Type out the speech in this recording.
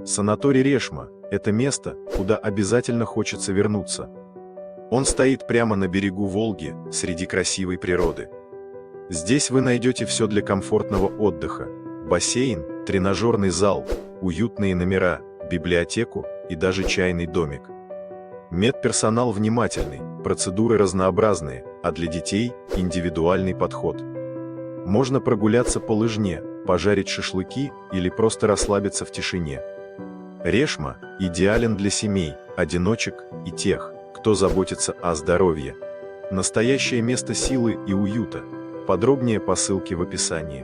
Санаторий Решма – это место, куда обязательно хочется вернуться. Он стоит прямо на берегу Волги, среди красивой природы. Здесь вы найдете все для комфортного отдыха: бассейн, тренажерный зал, уютные номера, библиотеку и даже чайный домик. Медперсонал внимательный, процедуры разнообразные, а для детей – индивидуальный подход. Можно прогуляться по лыжне, пожарить шашлыки или просто расслабиться в тишине. Решма идеален для семей, одиночек и тех, кто заботится о здоровье. Настоящее место силы и уюта. Подробнее по ссылке в описании.